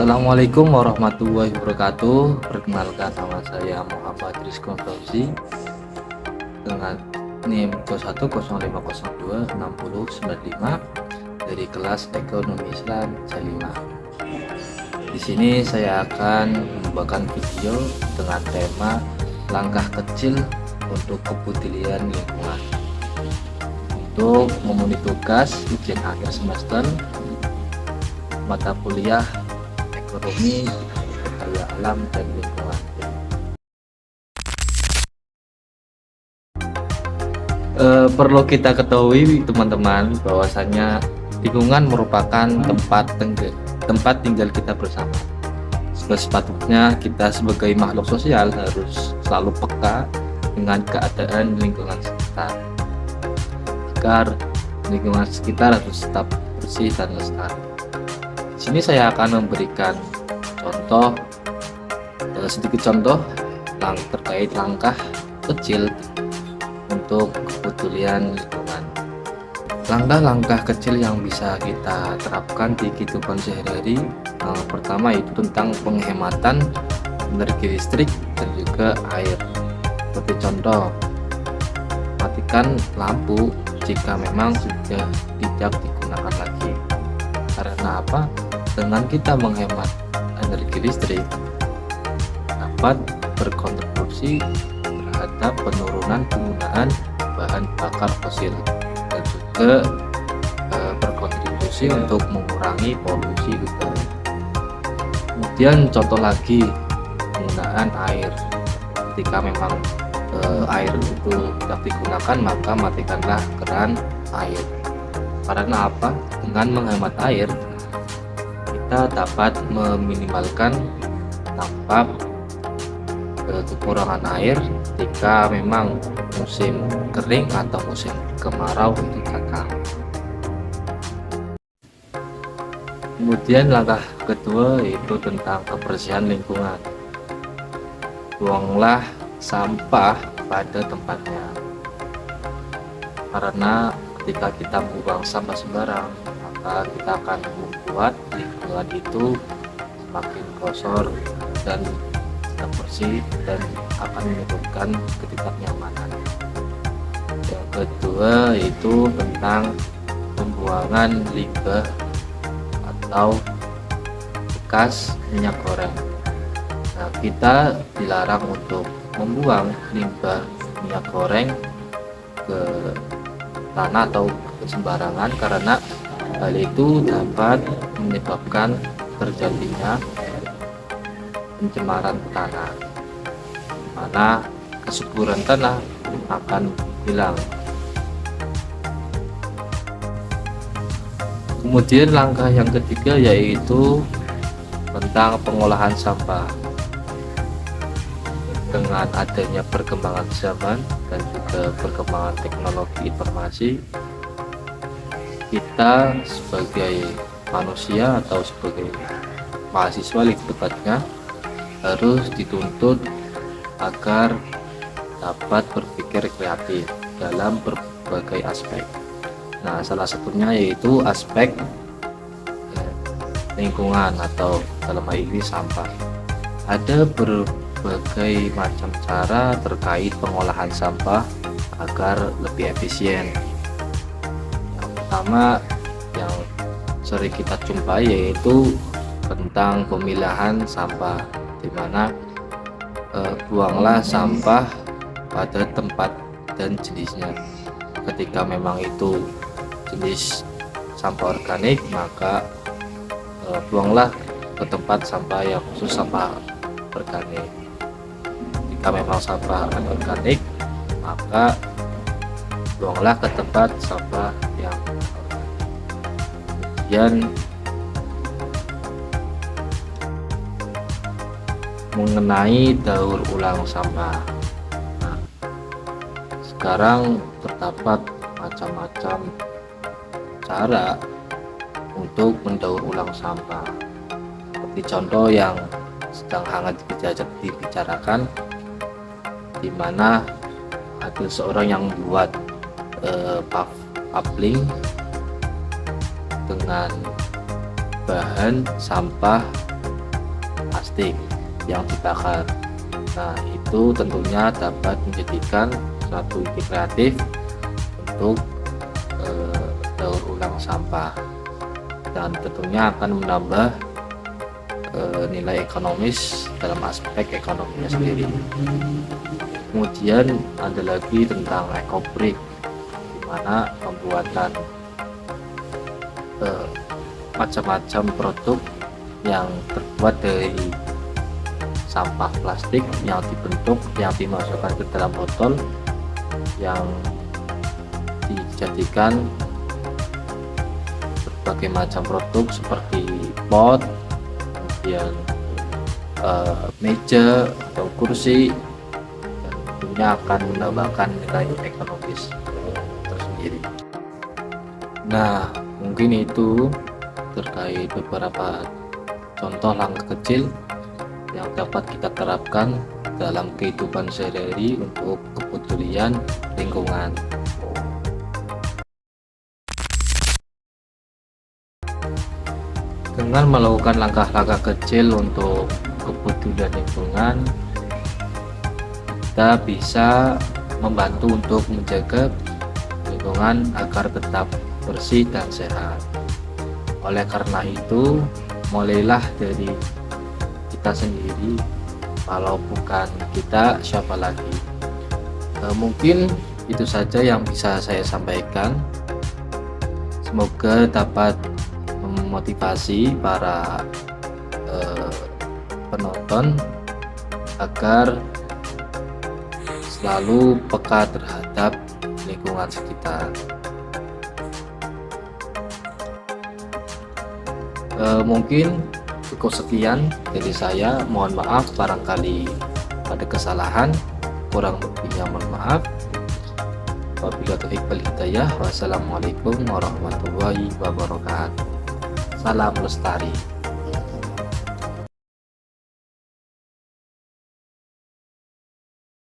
Assalamualaikum warahmatullahi wabarakatuh. Perkenalkan, nama saya Muhammad Rizko Fauzi dengan NIM 2105026095 dari kelas Ekonomi Islam C5. Di sini saya akan membawakan video dengan tema langkah kecil untuk kepedulian lingkungan untuk memenuhi tugas ujian akhir semester mata kuliah ekonomi, daya alam, dan lingkungan. Perlu kita ketahui teman-teman bahwasanya lingkungan merupakan tempat tinggal kita bersama. Sepatutnya kita sebagai makhluk sosial harus selalu peka dengan keadaan lingkungan sekitar agar lingkungan sekitar harus tetap bersih dan lestari. Di sini saya akan memberikan sedikit contoh terkait langkah kecil untuk kepedulian lingkungan. Langkah-langkah kecil yang bisa kita terapkan di kehidupan sehari-hari, pertama itu tentang penghematan energi listrik dan juga air. Seperti contoh, matikan lampu jika memang sudah tidak digunakan lagi. Karena apa? Dengan kita menghemat energi listrik dapat berkontribusi terhadap penurunan penggunaan bahan bakar fosil dan juga berkontribusi untuk mengurangi polusi udara. Kemudian contoh lagi penggunaan air. Ketika memang air itu tidak digunakan, maka matikanlah keran air. Karena apa? Dengan menghemat air kita dapat meminimalkan dampak kekurangan air ketika memang musim kering atau musim kemarau itu datang. Kemudian langkah kedua yaitu tentang kebersihan lingkungan. Buanglah sampah pada tempatnya, karena ketika kita membuang sampah sembarang, maka kita akan membuat lingkungan itu semakin kotor dan tidak bersih dan akan menimbulkan ketidaknyamanan. Yang kedua yaitu tentang pembuangan limbah atau bekas minyak goreng. Nah, kita dilarang untuk membuang limbah minyak goreng ke tanah atau ke sembarangan, karena hal itu dapat menyebabkan terjadinya pencemaran tanah, mana kesuburan tanah akan hilang. Kemudian langkah yang ketiga yaitu tentang pengolahan sampah. Dengan adanya perkembangan zaman dan juga perkembangan teknologi informasi, kita sebagai manusia atau sebagai mahasiswa lebih tepatnya harus dituntut agar dapat berpikir kreatif dalam berbagai aspek. Nah, salah satunya yaitu aspek lingkungan atau dalam hal ini sampah. Ada berbagai macam cara terkait pengolahan sampah agar lebih efisien. Yang pertama yang sering kita jumpai yaitu tentang pemilahan sampah, di mana buanglah sampah pada tempat dan jenisnya. Ketika memang itu jenis sampah organik, maka buanglah ke tempat sampah yang khusus sampah organik. Jika memang sampah anorganik, maka buanglah ke tempat sampah yang organik. Kemudian mengenai daur ulang sampah. Nah, sekarang terdapat macam-macam cara untuk mendaur ulang sampah. Seperti contoh yang sedang hangat dibicarakan, di mana ada seorang yang membuat pavling dengan bahan sampah plastik yang dibakar. Nah, itu tentunya dapat menjadikan satu ide kreatif untuk daur ulang sampah, dan tentunya akan menambah nilai ekonomis dalam aspek ekonominya sendiri. Kemudian ada lagi tentang EcoBrick, di mana pembuatan macam-macam produk yang terbuat dari sampah plastik yang dibentuk, yang dimasukkan ke dalam botol, yang dijadikan berbagai macam produk seperti pot, kemudian meja atau kursi, dan tentunya akan menambahkan nilai ekonomis tersendiri. Nah, mungkin itu terkait beberapa contoh langkah kecil yang dapat kita terapkan dalam kehidupan sehari-hari untuk kepedulian lingkungan. Dengan melakukan langkah-langkah kecil untuk kepedulian lingkungan, kita bisa membantu untuk menjaga lingkungan agar tetap bersih dan sehat. Oleh karena itu, mulailah dari kita sendiri. Kalau bukan kita, siapa lagi? Mungkin itu saja yang bisa saya sampaikan. Semoga dapat memotivasi para penonton agar selalu peka terhadap lingkungan sekitar. Mungkin cukup sekian dari saya. Mohon maaf barangkali ada kesalahan, kurang lebihnya mohon maaf. Wabillahi taufiq wal hidayah. Wassalamualaikum warahmatullahi wabarakatuh. Salam lestari.